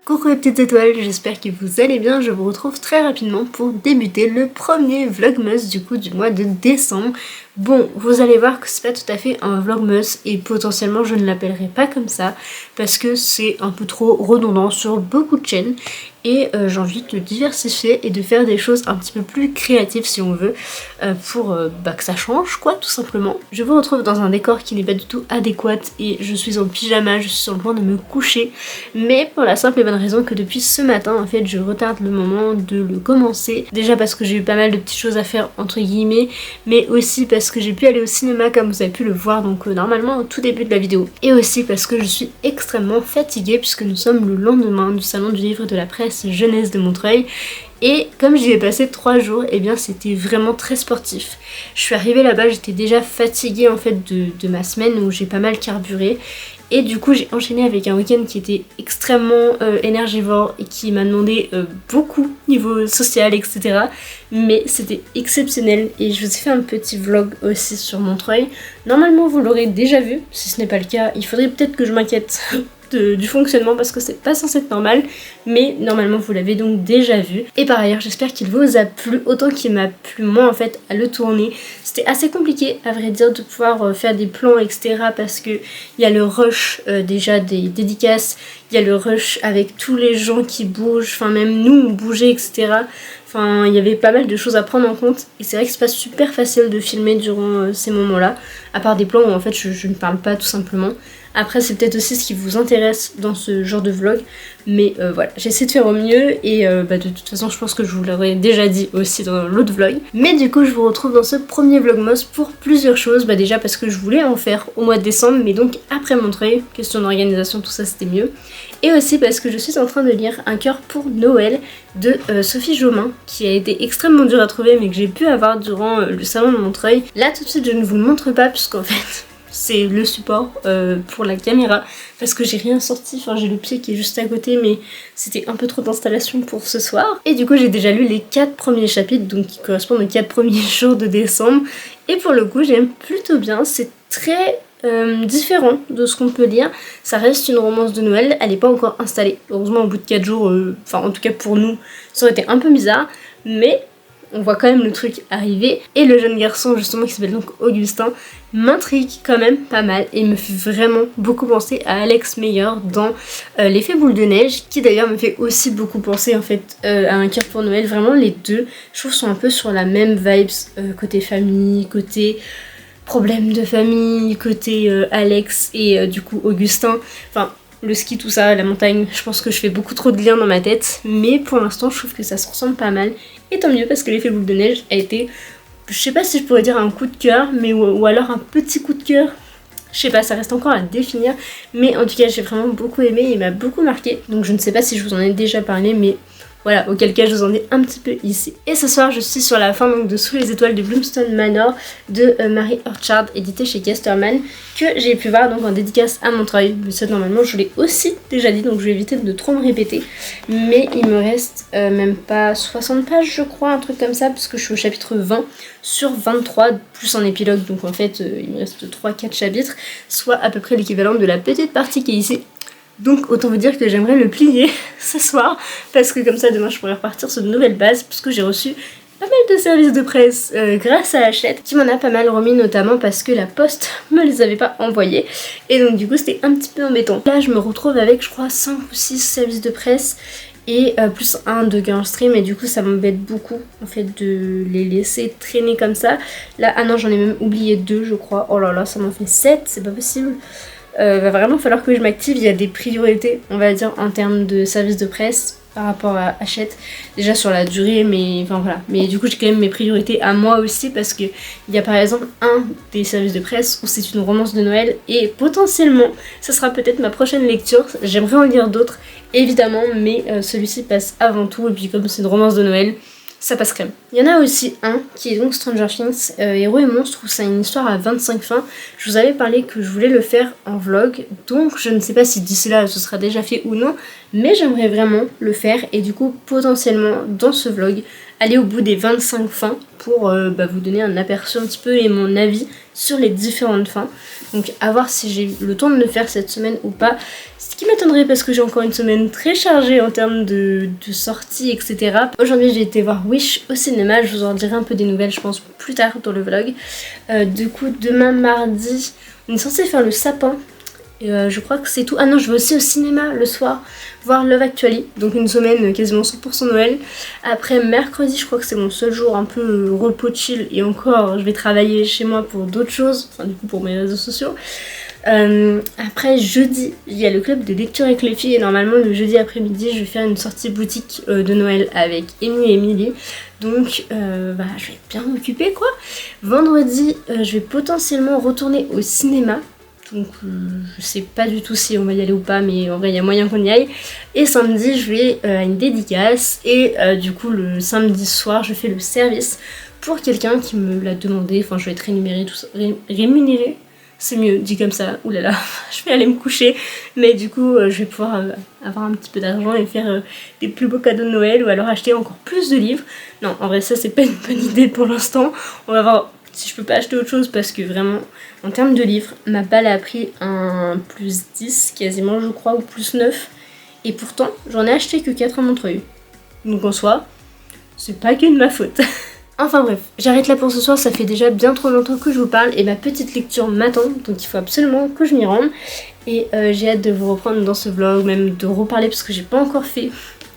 Coucou les petites étoiles, j'espère que vous allez bien, je vous retrouve très rapidement pour débuter le premier vlogmas du coup du mois de décembre. Bon, vous allez voir que c'est pas tout à fait un vlogmas et potentiellement je ne l'appellerai pas comme ça parce que c'est un peu trop redondant sur beaucoup de chaînes et j'ai envie de diversifier et de faire des choses un petit peu plus créatives si on veut pour que ça change quoi tout simplement. Je vous retrouve dans un décor qui n'est pas du tout adéquat et je suis en pyjama, je suis sur le point de me coucher, mais pour la simple et bonne raison que depuis ce matin en fait je retarde le moment de le commencer. Déjà parce que j'ai eu pas mal de petites choses à faire entre guillemets, mais aussi parce que j'ai pu aller au cinéma comme vous avez pu le voir donc normalement au tout début de la vidéo, et aussi parce que je suis extrêmement fatiguée puisque nous sommes le lendemain du salon du livre de la presse jeunesse de Montreuil. Et comme j'y ai passé 3 jours, et bien c'était vraiment très sportif. Je suis arrivée là-bas, j'étais déjà fatiguée en fait de ma semaine où j'ai pas mal carburé. Et du coup j'ai enchaîné avec un week-end qui était extrêmement énergivore et qui m'a demandé beaucoup niveau social etc. Mais c'était exceptionnel et je vous ai fait un petit vlog aussi sur Montreuil. Normalement vous l'aurez déjà vu, si ce n'est pas le cas il faudrait peut-être que je m'inquiète du fonctionnement parce que c'est pas censé être normal, mais normalement vous l'avez donc déjà vu. Et par ailleurs j'espère qu'il vous a plu autant qu'il m'a plu moi en fait à le tourner. C'était assez compliqué à vrai dire de pouvoir faire des plans etc parce que il y a le rush déjà des dédicaces, il y a le rush avec tous les gens qui bougent, enfin même nous on bougeait etc. Enfin, il y avait pas mal de choses à prendre en compte et c'est vrai que c'est pas super facile de filmer durant ces moments-là, à part des plans où en fait je ne parle pas tout simplement. Après c'est peut-être aussi ce qui vous intéresse dans ce genre de vlog, mais voilà, j'essaie de faire au mieux et de toute façon je pense que je vous l'aurais déjà dit aussi dans l'autre vlog. Mais du coup je vous retrouve dans ce premier vlogmas pour plusieurs choses, déjà parce que je voulais en faire au mois de décembre, mais donc après Montreuil, question d'organisation tout ça c'était mieux. Et aussi parce que je suis en train de lire Un cœur pour Noël de Sophie Jomain, qui a été extrêmement dur à trouver mais que j'ai pu avoir durant le salon de Montreuil. Là tout de suite je ne vous le montre pas puisqu'en fait c'est le support pour la caméra parce que j'ai rien sorti, enfin j'ai le pied qui est juste à côté mais c'était un peu trop d'installation pour ce soir. Et du coup j'ai déjà lu les 4 premiers chapitres donc qui correspondent aux 4 premiers jours de décembre et pour le coup j'aime plutôt bien, c'est très différent de ce qu'on peut lire. Ça reste une romance de Noël, elle n'est pas encore installée, heureusement au bout de 4 jours, enfin en tout cas pour nous ça aurait été un peu bizarre, mais on voit quand même le truc arriver. Et le jeune garçon justement qui s'appelle donc Augustin m'intrigue quand même pas mal et me fait vraiment beaucoup penser à Alex Meyer dans L'effet boule de neige, qui d'ailleurs me fait aussi beaucoup penser en fait à Un cœur pour Noël. Vraiment les deux je trouve sont un peu sur la même vibes, côté famille, côté problème de famille, côté Alex et du coup Augustin, enfin le ski, tout ça, la montagne, je pense que je fais beaucoup trop de liens dans ma tête, mais pour l'instant je trouve que ça se ressemble pas mal, et tant mieux parce que L'effet boule de neige a été, je sais pas si je pourrais dire un coup de cœur, mais ou alors un petit coup de cœur, je sais pas, ça reste encore à définir, mais en tout cas j'ai vraiment beaucoup aimé, il m'a beaucoup marqué, donc je ne sais pas si je vous en ai déjà parlé, mais voilà, auquel cas je vous en ai un petit peu ici. Et ce soir je suis sur la fin donc de Sous les étoiles de Bloomstone Manor de Mary Orchard, édité chez Casterman, que j'ai pu voir donc en dédicace à Montreuil. Mais ça normalement je l'ai aussi déjà dit donc je vais éviter de trop me répéter. Mais il me reste même pas 60 pages je crois, un truc comme ça, parce que je suis au chapitre 20 sur 23 plus un épilogue, donc en fait il me reste 3-4 chapitres, soit à peu près l'équivalent de la petite partie qui est ici. Donc autant vous dire que j'aimerais le plier ce soir parce que comme ça demain je pourrais repartir sur de nouvelles bases, puisque j'ai reçu pas mal de services de presse grâce à Hachette qui m'en a pas mal remis, notamment parce que la poste me les avait pas envoyés et donc du coup c'était un petit peu embêtant. Là je me retrouve avec je crois 5 ou 6 services de presse et plus un de Girlstream et du coup ça m'embête beaucoup en fait de les laisser traîner comme ça. Là ah non j'en ai même oublié 2 je crois, oh là là ça m'en fait 7, c'est pas possible. Va vraiment falloir que je m'active, il y a des priorités on va dire en termes de services de presse par rapport à Hachette, déjà sur la durée, mais enfin voilà, mais du coup j'ai quand même mes priorités à moi aussi parce que il y a par exemple un des services de presse où c'est une romance de Noël et potentiellement ça sera peut-être ma prochaine lecture, j'aimerais en lire d'autres évidemment, mais celui-ci passe avant tout et puis comme c'est une romance de Noël ça passe crème. Il y en a aussi un qui est donc Stranger Things, Héros et Monstres, où c'est une histoire à 25 fins. Je vous avais parlé que je voulais le faire en vlog, donc je ne sais pas si d'ici là ce sera déjà fait ou non, mais j'aimerais vraiment le faire et du coup potentiellement dans ce vlog aller au bout des 25 fins pour vous donner un aperçu un petit peu et mon avis sur les différentes fins. Donc à voir si j'ai le temps de le faire cette semaine ou pas, ce qui m'étonnerait parce que j'ai encore une semaine très chargée en termes de sorties, etc. Aujourd'hui j'ai été voir Wish au cinéma, je vous en dirai un peu des nouvelles je pense plus tard dans le vlog. Du coup demain mardi on est censé faire le sapin. Et je crois que c'est tout. Ah non, je vais aussi au cinéma le soir voir Love Actually, donc une semaine quasiment 100% Noël. Après mercredi, je crois que c'est mon seul jour un peu repos chill et encore je vais travailler chez moi pour d'autres choses, enfin du coup pour mes réseaux sociaux. Après jeudi, il y a le club de lecture avec les filles et normalement le jeudi après-midi je vais faire une sortie boutique de Noël avec Amy et Emily. Donc je vais bien m'occuper quoi. Vendredi, je vais potentiellement retourner au cinéma. Donc je sais pas du tout si on va y aller ou pas, mais en vrai il y a moyen qu'on y aille. Et samedi je vais à une dédicace et du coup le samedi soir je fais le service pour quelqu'un qui me l'a demandé. Enfin je vais être rémunérée, tout ça. Rémunérée, c'est mieux dit comme ça, oulala, je vais aller me coucher. Mais du coup je vais pouvoir avoir un petit peu d'argent et faire des plus beaux cadeaux de Noël ou alors acheter encore plus de livres. Non en vrai ça c'est pas une bonne idée pour l'instant, on va voir si je peux pas acheter autre chose parce que vraiment en termes de livres ma balle a pris un plus 10 quasiment je crois ou plus 9 et pourtant j'en ai acheté que 4 à Montreuil, donc en soi c'est pas que de ma faute. Enfin bref, j'arrête là pour ce soir, ça fait déjà bien trop longtemps que je vous parle et ma petite lecture m'attend donc il faut absolument que je m'y rende et j'ai hâte de vous reprendre dans ce vlog, même de reparler parce que j'ai pas encore fait.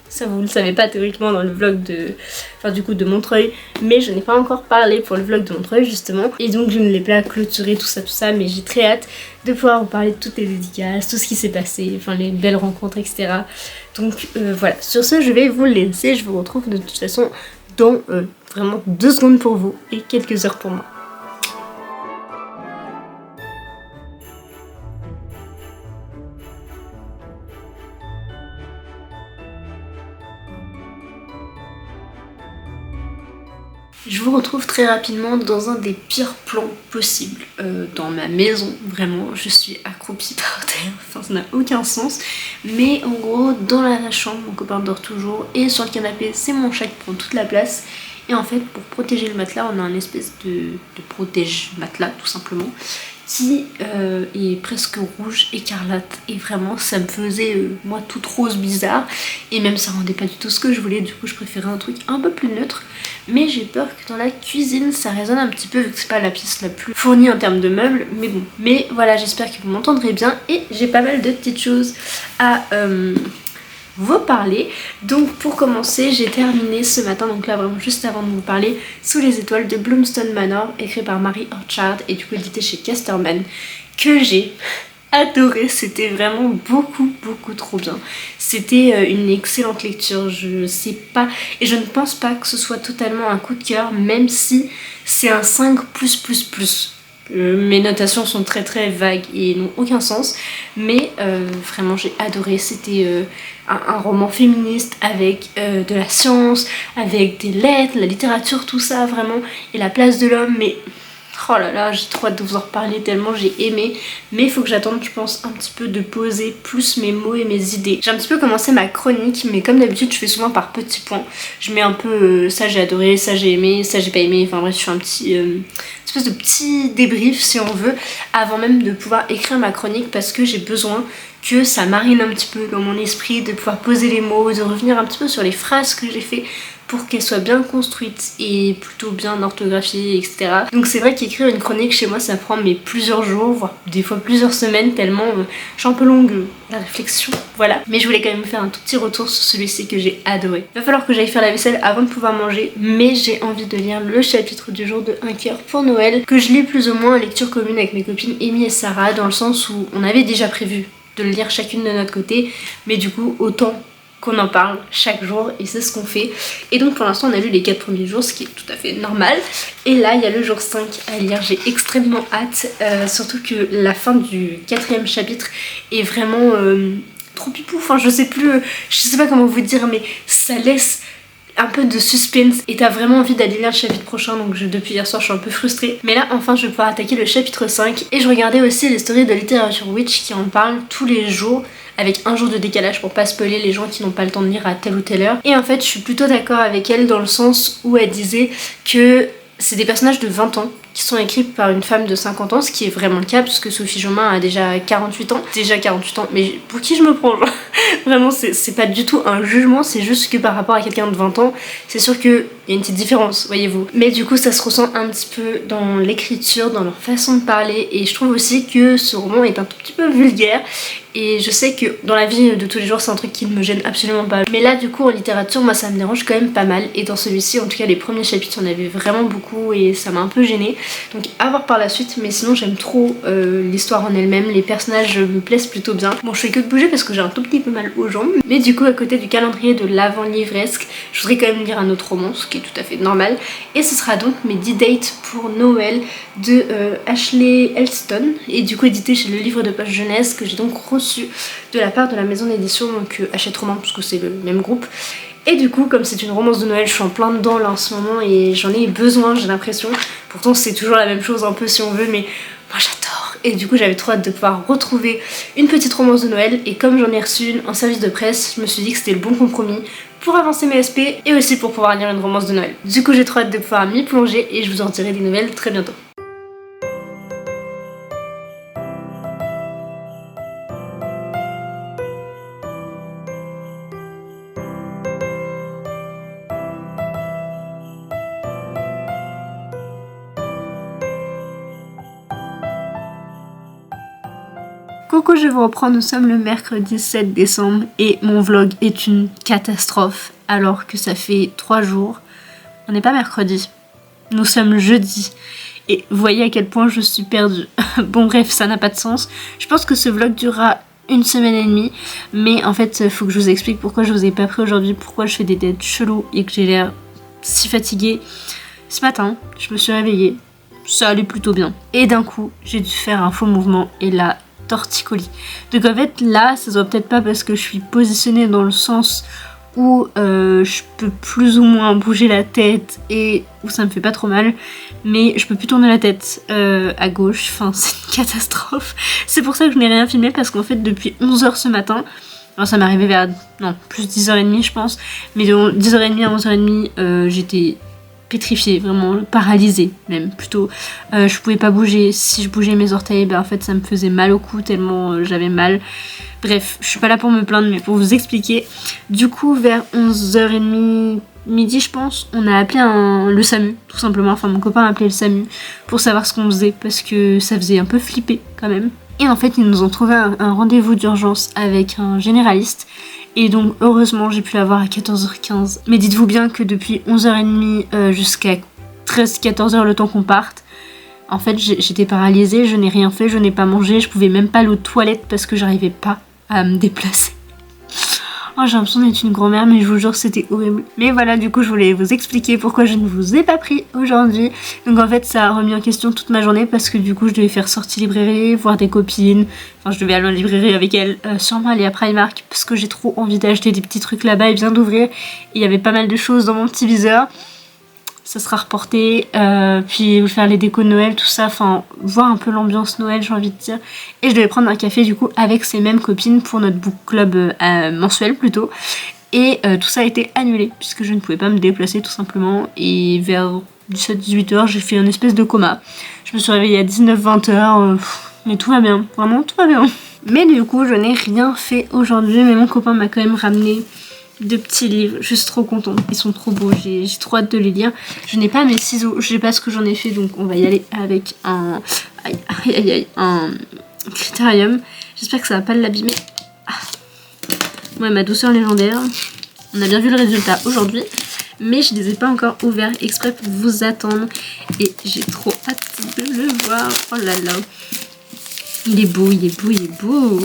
Ça vous le savez pas théoriquement dans le vlog de Montreuil, mais je n'ai pas encore parlé pour le vlog de Montreuil justement, et donc je ne l'ai pas clôturé tout ça, mais j'ai très hâte de pouvoir vous parler de toutes les dédicaces, tout ce qui s'est passé, enfin les belles rencontres etc. Donc voilà, sur ce je vais vous laisser, je vous retrouve de toute façon dans vraiment 2 secondes pour vous et quelques heures pour moi. Je vous retrouve très rapidement dans un des pires plans possibles dans ma maison, vraiment je suis accroupie par terre, enfin ça n'a aucun sens, mais en gros dans la chambre mon copain dort toujours et sur le canapé c'est mon chat qui prend toute la place et en fait pour protéger le matelas on a un espèce de protège-matelas tout simplement qui est presque rouge écarlate et vraiment ça me faisait moi toute rose bizarre et même ça rendait pas du tout ce que je voulais, du coup je préférais un truc un peu plus neutre. Mais j'ai peur que dans la cuisine ça résonne un petit peu vu que c'est pas la pièce la plus fournie en termes de meubles, mais bon. Mais voilà, j'espère que vous m'entendrez bien et j'ai pas mal de petites choses à vous parler. Donc pour commencer, j'ai terminé ce matin, donc là vraiment juste avant de vous parler, Sous les étoiles de Bloomstone Manor, écrit par Mary Orchard et du coup édité chez Casterman, que j'ai adoré, c'était vraiment beaucoup trop bien. C'était une excellente lecture, je sais pas, et je ne pense pas que ce soit totalement un coup de cœur, même si c'est un 5+++. Mes notations sont très vagues et n'ont aucun sens, mais vraiment j'ai adoré. C'était un roman féministe avec de la science, avec des lettres, la littérature, tout ça vraiment, et la place de l'homme, mais oh là là, j'ai trop hâte de vous en reparler tellement j'ai aimé, mais il faut que j'attende je pense un petit peu de poser plus mes mots et mes idées. J'ai un petit peu commencé ma chronique, mais comme d'habitude je fais souvent par petits points. Je mets un peu ça j'ai adoré, ça j'ai aimé, ça j'ai pas aimé, enfin bref je fais un petit espèce de petit débrief si on veut, avant même de pouvoir écrire ma chronique parce que j'ai besoin que ça marine un petit peu dans mon esprit, de pouvoir poser les mots, de revenir un petit peu sur les phrases que j'ai fait pour qu'elle soit bien construite et plutôt bien orthographiée, etc. Donc c'est vrai qu'écrire une chronique chez moi ça prend plusieurs jours, voire des fois plusieurs semaines, tellement je suis un peu longue la réflexion, voilà. Mais je voulais quand même faire un tout petit retour sur celui-ci que j'ai adoré. Il va falloir que j'aille faire la vaisselle avant de pouvoir manger, mais j'ai envie de lire le chapitre du jour de Un cœur pour Noël, que je lis plus ou moins en lecture commune avec mes copines Amy et Sarah, dans le sens où on avait déjà prévu de le lire chacune de notre côté, mais du coup autant qu'on en parle chaque jour et c'est ce qu'on fait. Et donc pour l'instant on a lu les 4 premiers jours, ce qui est tout à fait normal, et là il y a le jour 5 à lire. J'ai extrêmement hâte, surtout que la fin du 4e chapitre est vraiment trop pipou, enfin je sais pas comment vous dire, mais ça laisse un peu de suspense et t'as vraiment envie d'aller lire le chapitre prochain, donc depuis hier soir je suis un peu frustrée. Mais là enfin je vais pouvoir attaquer le chapitre 5 et je regardais aussi les stories de Littérature Witch qui en parlent tous les jours avec un jour de décalage pour pas spoiler les gens qui n'ont pas le temps de lire à telle ou telle heure. Et en fait je suis plutôt d'accord avec elle dans le sens où elle disait que c'est des personnages de 20 ans qui sont écrits par une femme de 50 ans, ce qui est vraiment le cas puisque Sophie Jomain a déjà 48 ans. Déjà 48 ans, mais pour qui je me prends genre vraiment c'est pas du tout un jugement, c'est juste que par rapport à quelqu'un de 20 ans, c'est sûr qu'il y a une petite différence, voyez-vous. Mais du coup ça se ressent un petit peu dans l'écriture, dans leur façon de parler et je trouve aussi que ce roman est un tout petit peu vulgaire. Et je sais que dans la vie de tous les jours c'est un truc qui ne me gêne absolument pas. Mais là du coup en littérature moi ça me dérange quand même pas mal. Et dans celui-ci en tout cas les premiers chapitres il y en avait vraiment beaucoup et ça m'a un peu gênée. Donc à voir par la suite, mais sinon j'aime trop l'histoire en elle-même. Les personnages me plaisent plutôt bien. Bon je fais que de bouger parce que j'ai un tout petit peu mal aux jambes. Mais du coup à côté du calendrier de l'avant-livresque je voudrais quand même lire un autre roman, ce qui est tout à fait normal. Et ce sera donc mes 10 dates pour Noël de Ashley Elston. Et du coup édité chez le livre de poche jeunesse que j'ai donc reçu de la part de la maison d'édition donc Hachette Roman parce que c'est le même groupe. Et du coup comme c'est une romance de Noël je suis en plein dedans là en ce moment et j'en ai besoin j'ai l'impression. Pourtant c'est toujours la même chose un peu si on veut mais moi j'adore. Et du coup j'avais trop hâte de pouvoir retrouver une petite romance de Noël et comme j'en ai reçu une en service de presse je me suis dit que c'était le bon compromis pour avancer mes SP et aussi pour pouvoir lire une romance de Noël. Du coup j'ai trop hâte de pouvoir m'y plonger et je vous en dirai des nouvelles très bientôt. Coucou, je vous reprends, nous sommes le mercredi 7 décembre et mon vlog est une catastrophe alors que ça fait 3 jours. On n'est pas mercredi, nous sommes jeudi et vous voyez à quel point je suis perdue. Bon bref, ça n'a pas de sens. Je pense que ce vlog durera une semaine et demie, mais en fait il faut que je vous explique pourquoi je vous ai pas pris aujourd'hui, pourquoi je fais des dates chelous et que j'ai l'air si fatiguée. Ce matin, je me suis réveillée, ça allait plutôt bien et d'un coup j'ai dû faire un faux mouvement et là torticolis. Donc en fait là ça se voit peut-être pas parce que je suis positionnée dans le sens où je peux plus ou moins bouger la tête et où ça me fait pas trop mal, mais je peux plus tourner la tête à gauche, enfin c'est une catastrophe. C'est pour ça que je n'ai rien filmé parce qu'en fait depuis 11h ce matin, alors ça m'est arrivé vers non plus 10h30 je pense, mais de 10h30 à 11h30 j'étais pétrifiée, vraiment paralysée même plutôt. Je pouvais pas bouger, si je bougeais mes orteils, en fait ça me faisait mal au cou tellement j'avais mal. Bref, je suis pas là pour me plaindre mais pour vous expliquer. Du coup vers 11h30, midi je pense, on a appelé le SAMU tout simplement, enfin mon copain a appelé le SAMU pour savoir ce qu'on faisait parce que ça faisait un peu flipper quand même. Et en fait ils nous ont trouvé un rendez-vous d'urgence avec un généraliste. Et donc heureusement j'ai pu l'avoir à 14h15. Mais dites-vous bien que depuis 11h30 jusqu'à 13-14h le temps qu'on parte, en fait j'étais paralysée, je n'ai rien fait, je n'ai pas mangé, je pouvais même pas aller aux toilettes parce que j'arrivais pas à me déplacer. Oh j'ai l'impression d'être une grand-mère mais je vous jure c'était horrible. Mais voilà du coup je voulais vous expliquer pourquoi je ne vous ai pas pris aujourd'hui. Donc en fait ça a remis en question toute ma journée parce que du coup je devais faire sortie librairie, voir des copines. Enfin je devais aller en librairie avec elles, sûrement aller à Primark parce que j'ai trop envie d'acheter des petits trucs là-bas et bien d'ouvrir. Il y avait pas mal de choses dans mon petit viseur. Ça sera reporté, puis faire les décos de Noël, tout ça, enfin voir un peu l'ambiance Noël j'ai envie de dire. Et je devais prendre un café du coup avec ces mêmes copines pour notre book club mensuel plutôt. Et tout ça a été annulé puisque je ne pouvais pas me déplacer tout simplement. Et vers 17-18h j'ai fait une espèce de coma. Je me suis réveillée à 19-20h, mais tout va bien, vraiment tout va bien. Mais du coup je n'ai rien fait aujourd'hui, mais mon copain m'a quand même ramené de petits livres, je suis trop contente, ils sont trop beaux, j'ai trop hâte de les lire. Je n'ai pas mes ciseaux, je sais pas ce que j'en ai fait donc on va y aller avec un critérium. J'espère que ça va pas l'abîmer. Ouais, ma douceur légendaire, on a bien vu le résultat aujourd'hui, mais je les ai pas encore ouverts exprès pour vous attendre et j'ai trop hâte de le voir. Oh là là, il est beau, il est beau, il est beau.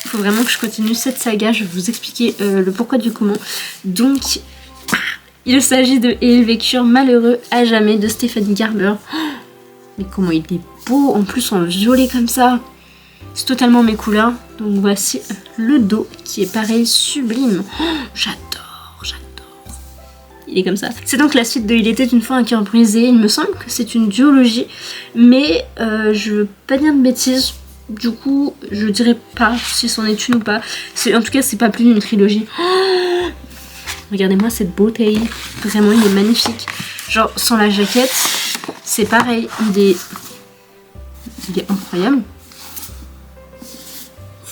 Faut vraiment que je continue cette saga, je vais vous expliquer le pourquoi du comment. Donc, il s'agit de Et il vécurent malheureux à jamais de Stéphanie Garber. Oh, mais comment il est beau, en plus en violet comme ça. C'est totalement mes couleurs. Donc voici le dos qui est pareil, sublime. Oh, j'adore, j'adore. il est comme ça. C'est donc la suite de Il était une fois un cœur brisé. Il me semble que c'est une duologie, mais je veux pas dire de bêtises. Du coup, je dirais pas si c'en est une ou pas. En tout cas, c'est pas plus d'une trilogie. Oh, regardez-moi cette beauté. Vraiment, il est magnifique. Genre, sans la jaquette, c'est pareil. Il est incroyable.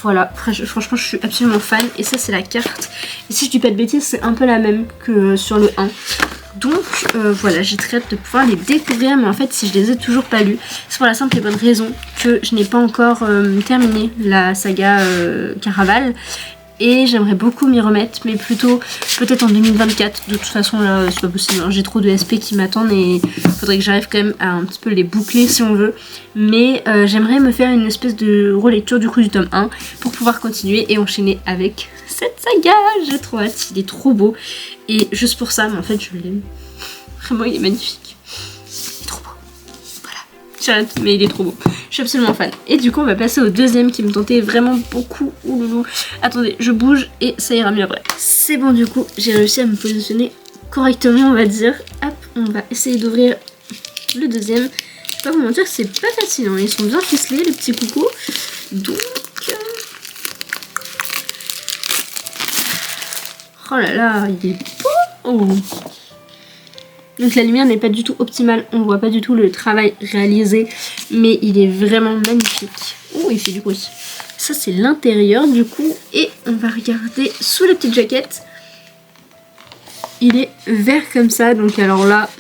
Voilà, franchement, je suis absolument fan. Et ça, c'est la carte. Et si je dis pas de bêtises, c'est un peu la même que sur le 1. Donc voilà, j'ai très hâte de pouvoir les découvrir, mais en fait si je les ai toujours pas lus, c'est pour la simple et bonne raison que je n'ai pas encore terminé la saga Caraval, et j'aimerais beaucoup m'y remettre, mais plutôt peut-être en 2024. De toute façon là c'est pas possible, hein. J'ai trop de SP qui m'attendent et faudrait que j'arrive quand même à un petit peu les boucler si on veut, mais j'aimerais me faire une espèce de relecture du coup du tome 1 pour pouvoir continuer et enchaîner avec cette saga. J'ai trop hâte, il est trop beau. Et juste pour ça, mais en fait je l'aime. Vraiment il est magnifique. Il est trop beau. Voilà. J'ai hâte, mais il est trop beau. Je suis absolument fan. Et du coup on va passer au deuxième qui me tentait vraiment beaucoup. Ouloulou. Attendez, je bouge et ça ira mieux après. C'est bon, du coup j'ai réussi à me positionner correctement, on va dire. Hop, on va essayer d'ouvrir le deuxième. Je vais pas vous mentir que c'est pas facile, hein. Ils sont bien ficelés les petits coucous. Donc... oh là là, il est beau. Oh. Donc la lumière n'est pas du tout optimale, on voit pas du tout le travail réalisé, mais il est vraiment magnifique. Oh, il fait du bruit. Ça c'est l'intérieur du coup, et on va regarder sous la petite jaquette. Il est vert comme ça, donc alors là,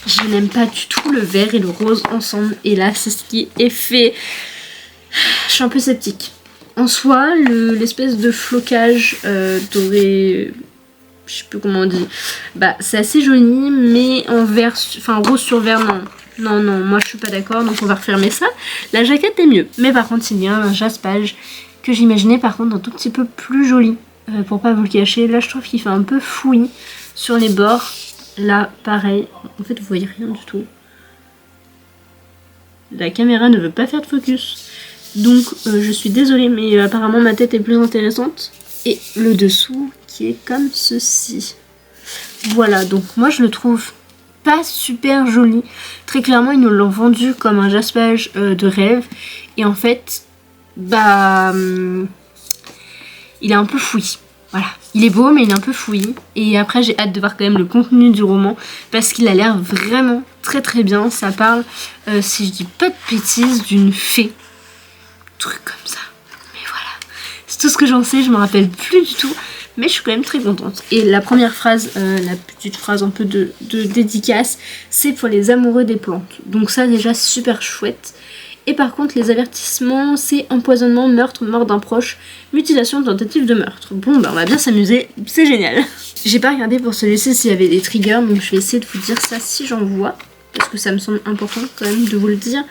je n'aime pas du tout le vert et le rose ensemble, et là c'est ce qui est fait. Je suis un peu sceptique. En soi, l'espèce de flocage doré, je sais plus comment on dit, bah c'est assez joli, mais en vert, enfin rose sur vert, non, moi je suis pas d'accord, donc on va refermer ça. La jaquette est mieux, mais par contre il y a un jaspage que j'imaginais par contre un tout petit peu plus joli, pour pas vous le cacher. Là je trouve qu'il fait un peu fouillis sur les bords, là pareil, en fait vous voyez rien du tout. La caméra ne veut pas faire de focus. Donc je suis désolée, mais apparemment ma tête est plus intéressante. Et le dessous qui est comme ceci. Voilà, donc moi je le trouve pas super joli. Très clairement ils nous l'ont vendu comme un jaspage de rêve. Et en fait, bah... il est un peu fouillis. Voilà, il est beau mais il est un peu fouillis. Et après j'ai hâte de voir quand même le contenu du roman, parce qu'il a l'air vraiment très très bien. Ça parle, si je dis pas de bêtises, d'une fée. Truc comme ça, mais voilà, c'est tout ce que j'en sais, je me rappelle plus du tout, mais je suis quand même très contente. Et la première phrase, la petite phrase un peu de dédicace, c'est pour les amoureux des plantes, donc ça déjà super chouette. Et par contre les avertissements, c'est empoisonnement, meurtre, mort d'un proche, mutilation, tentative de meurtre. Bon bah on va bien s'amuser, c'est génial. J'ai pas regardé pour celui-ci s'il y avait des triggers, donc je vais essayer de vous dire ça si j'en vois, parce que ça me semble important quand même de vous le dire.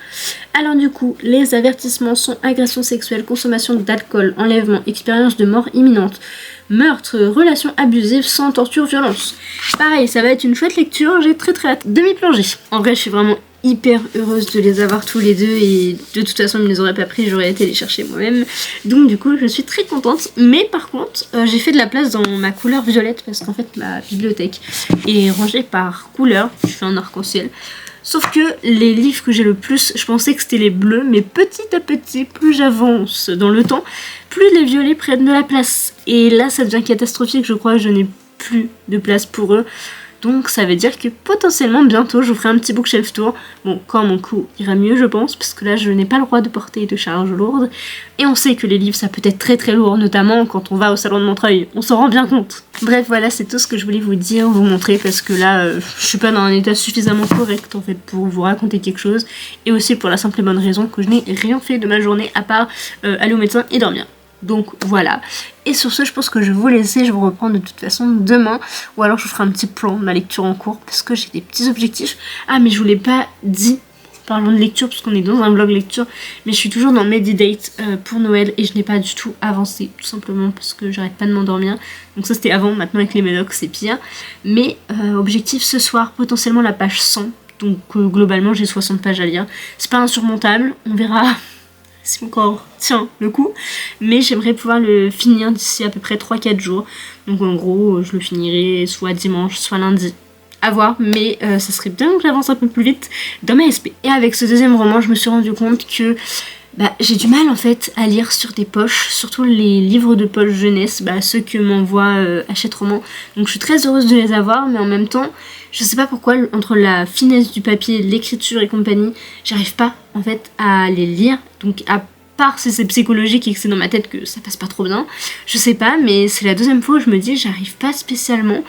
Alors du coup, les avertissements sont agression sexuelle, consommation d'alcool, enlèvement, expérience de mort imminente, meurtre, relations abusives sans torture, violence. Pareil, ça va être une chouette lecture, j'ai très hâte de m'y plonger. En vrai, je suis vraiment hyper heureuse de les avoir tous les deux, et de toute façon, ils ne les auraient pas pris, j'aurais été les chercher moi-même. Donc du coup, je suis très contente, mais par contre, j'ai fait de la place dans ma couleur violette, parce qu'en fait, ma bibliothèque est rangée par couleur, je fais un arc-en-ciel. Sauf que les livres que j'ai le plus, je pensais que c'était les bleus, mais petit à petit, plus j'avance dans le temps, plus les violets prennent de la place. Et là, ça devient catastrophique, je crois, je n'ai plus de place pour eux. Donc ça veut dire que potentiellement bientôt je vous ferai un petit bookshelf tour. Bon, quand mon cou ira mieux je pense, parce que là je n'ai pas le droit de porter de charge lourde. Et on sait que les livres ça peut être très très lourd, notamment quand on va au salon de Montreuil, on s'en rend bien compte. Bref voilà, c'est tout ce que je voulais vous dire, vous montrer, parce que là je suis pas dans un état suffisamment correct en fait pour vous raconter quelque chose. Et aussi pour la simple et bonne raison que je n'ai rien fait de ma journée à part aller au médecin et dormir. Donc voilà, et sur ce je pense que je vais vous laisser, je vous reprends de toute façon demain, ou alors je vous ferai un petit plan de ma lecture en cours, parce que j'ai des petits objectifs. Ah mais je vous l'ai pas dit, parlons de lecture, parce qu'on est dans un vlog lecture, mais je suis toujours dans Medidate pour Noël, et je n'ai pas du tout avancé, tout simplement parce que j'arrête pas de m'endormir. Donc ça c'était avant, maintenant avec les médocs c'est pire. Mais objectif ce soir, potentiellement la page 100, donc globalement j'ai 60 pages à lire. C'est pas insurmontable, on verra si mon corps tient le coup, mais j'aimerais pouvoir le finir d'ici à peu près 3-4 jours. Donc en gros, je le finirai soit dimanche, soit lundi. À voir, mais ça serait bien que j'avance un peu plus vite dans ma SP. Et avec ce deuxième roman, je me suis rendu compte que j'ai du mal en fait à lire sur des poches, surtout les livres de poche jeunesse, ceux que m'envoie Hachette Roman. Donc je suis très heureuse de les avoir, mais en même temps, je sais pas pourquoi, entre la finesse du papier, l'écriture et compagnie, j'arrive pas en fait à les lire. Donc à part si c'est psychologique et que c'est dans ma tête que ça passe pas trop bien, je sais pas, mais c'est la deuxième fois où je me dis j'arrive pas spécialement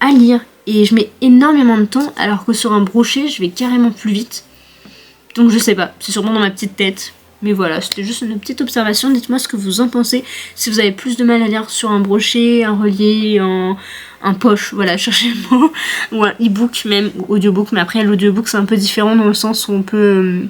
à lire. Et je mets énormément de temps, alors que sur un brochet, je vais carrément plus vite. Donc je sais pas, c'est sûrement dans ma petite tête. Mais voilà, c'était juste une petite observation. Dites-moi ce que vous en pensez. Si vous avez plus de mal à lire sur un brochet, un relié, un poche, voilà, cherchez le mot. Ou un e-book même, ou audiobook. Mais après, l'audiobook, c'est un peu différent dans le sens où on peut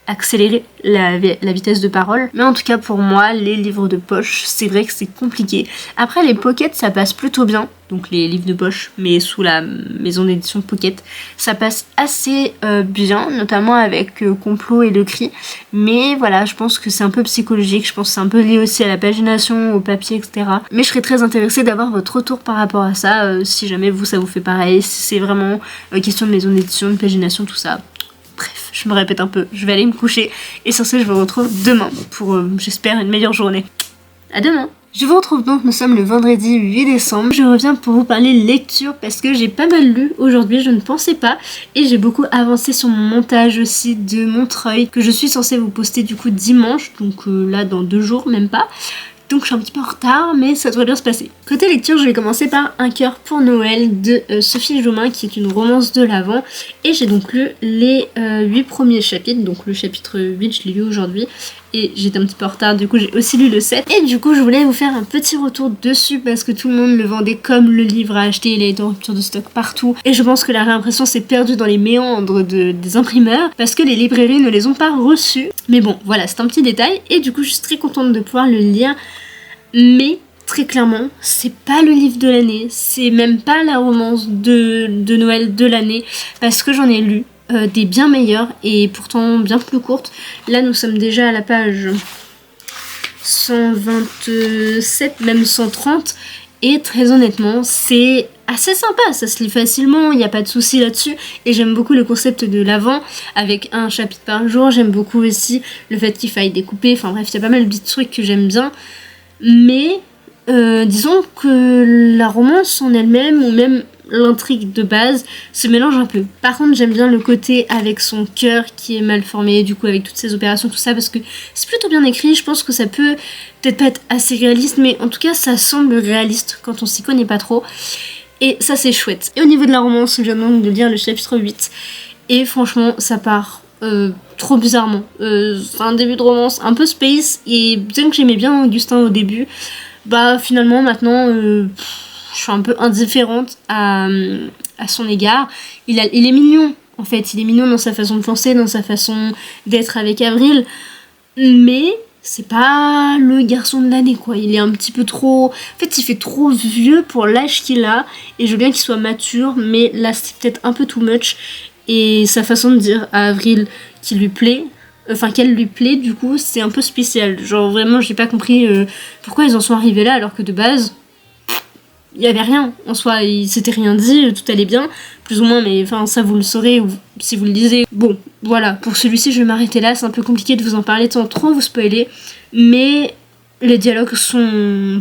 accélérer la vitesse de parole. Mais en tout cas, pour moi, les livres de poche, c'est vrai que c'est compliqué. Après, les pockets, ça passe plutôt bien. Donc les livres de poche, mais sous la maison d'édition Pocket, ça passe assez bien, notamment avec Complot et Le Cri. Mais voilà, je pense que c'est un peu psychologique, je pense que c'est un peu lié aussi à la pagination, au papier, etc. Mais je serais très intéressée d'avoir votre retour par rapport à ça, si jamais vous, ça vous fait pareil, si c'est vraiment question de maison d'édition, de pagination, tout ça. Bref, je me répète un peu, je vais aller me coucher. Et sur ce, je vous retrouve demain pour, j'espère, une meilleure journée. À demain! Je vous retrouve donc, nous sommes le vendredi 8 décembre. Je reviens pour vous parler lecture parce que j'ai pas mal lu aujourd'hui, je ne pensais pas. Et j'ai beaucoup avancé sur mon montage aussi de Montreuil que je suis censée vous poster du coup dimanche, donc là dans 2 jours, même pas. Donc je suis un petit peu en retard, mais ça devrait bien se passer. Côté lecture, je vais commencer par Un cœur pour Noël de Sophie Joumin, qui est une romance de l'Avent. Et j'ai donc lu les 8 premiers chapitres, donc le chapitre 8, je l'ai lu aujourd'hui. Et j'étais un petit peu en retard, du coup j'ai aussi lu le 7. Et du coup je voulais vous faire un petit retour dessus parce que tout le monde le vendait comme le livre à acheter, il a été en rupture de stock partout. Et je pense que la réimpression s'est perdue dans les méandres des imprimeurs parce que les librairies ne les ont pas reçus. Mais bon, voilà, c'est un petit détail. Et du coup je suis très contente de pouvoir le lire. Mais très clairement, c'est pas le livre de l'année, c'est même pas la romance de Noël de l'année parce que j'en ai lu des bien meilleures et pourtant bien plus courtes. Là nous sommes déjà à la page 127, même 130 et très honnêtement c'est assez sympa, ça se lit facilement, il n'y a pas de souci là-dessus et j'aime beaucoup le concept de l'avant avec un chapitre par jour. J'aime beaucoup aussi le fait qu'il faille découper, enfin bref il y a pas mal de petits trucs que j'aime bien, mais disons que la romance en elle-même ou même l'intrigue de base se mélange un peu. Par contre j'aime bien le côté avec son cœur qui est mal formé, du coup avec toutes ces opérations, tout ça, parce que c'est plutôt bien écrit. Je pense que ça peut peut-être pas être assez réaliste, mais en tout cas ça semble réaliste quand on s'y connaît pas trop. Et ça c'est chouette. Et au niveau de la romance, je viens donc de lire le chapitre 8 et franchement ça part trop bizarrement. C'est un début de romance un peu space et bien que j'aimais bien Augustin au début, finalement maintenant je suis un peu indifférente à son égard. Il est mignon en fait, il est mignon dans sa façon de penser, dans sa façon d'être avec Avril, mais c'est pas le garçon de l'année quoi. Il est un petit peu trop... En fait il fait trop vieux pour l'âge qu'il a et je veux bien qu'il soit mature, mais là c'est peut-être un peu too much. Et sa façon de dire à Avril qu'il lui plaît, qu'elle lui plaît, du coup c'est un peu spécial. Genre vraiment j'ai pas compris pourquoi ils en sont arrivés là alors que de base il y avait rien en soi, il s'était rien dit, tout allait bien, plus ou moins, mais enfin ça vous le saurez ou si vous le lisez. Bon, voilà, pour celui-ci je vais m'arrêter là, c'est un peu compliqué de vous en parler sans trop vous spoiler, mais les dialogues sont...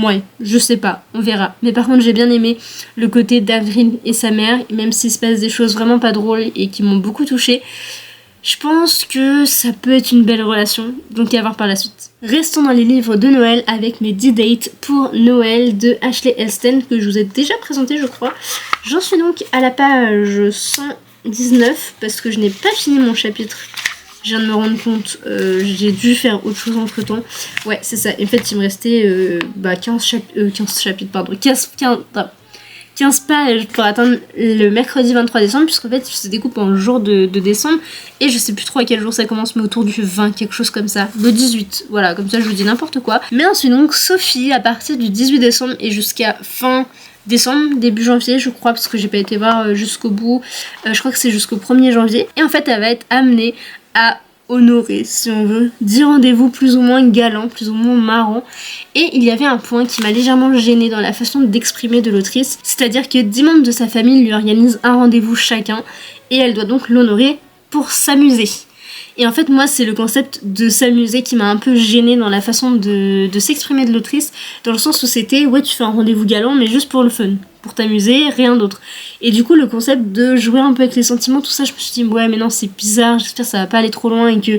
ouais, je sais pas, on verra. Mais par contre j'ai bien aimé le côté d'Avril et sa mère, même s'il se passe des choses vraiment pas drôles et qui m'ont beaucoup touchée. Je pense que ça peut être une belle relation, donc à voir par la suite. Restons dans les livres de Noël avec mes 10 dates pour Noël de Ashley Elston que je vous ai déjà présenté je crois. J'en suis donc à la page 119 parce que je n'ai pas fini mon chapitre. Je viens de me rendre compte, j'ai dû faire autre chose entre temps. Ouais c'est ça, en fait il me restait 15 pages pour atteindre le mercredi 23 décembre, puisqu'en fait je se découpe en jour de décembre et je sais plus trop à quel jour ça commence, mais autour du 20, quelque chose comme ça, le 18, voilà, comme ça je vous dis n'importe quoi. Mais ensuite donc Sophie à partir du 18 décembre et jusqu'à fin décembre, début janvier je crois, parce que j'ai pas été voir jusqu'au bout, je crois que c'est jusqu'au 1er janvier, et en fait elle va être amenée à honoré, si on veut. 10 rendez-vous plus ou moins galants, plus ou moins marrants. Et il y avait un point qui m'a légèrement gênée dans la façon d'exprimer de l'autrice, c'est-à-dire que 10 membres de sa famille lui organisent un rendez-vous chacun et elle doit donc l'honorer pour s'amuser. Et en fait, moi, c'est le concept de s'amuser qui m'a un peu gênée dans la façon de s'exprimer de l'autrice, dans le sens où c'était, ouais, tu fais un rendez-vous galant, mais juste pour le fun, pour t'amuser, rien d'autre. Et du coup, le concept de jouer un peu avec les sentiments, tout ça, je me suis dit, ouais, mais non, c'est bizarre, j'espère que ça va pas aller trop loin et que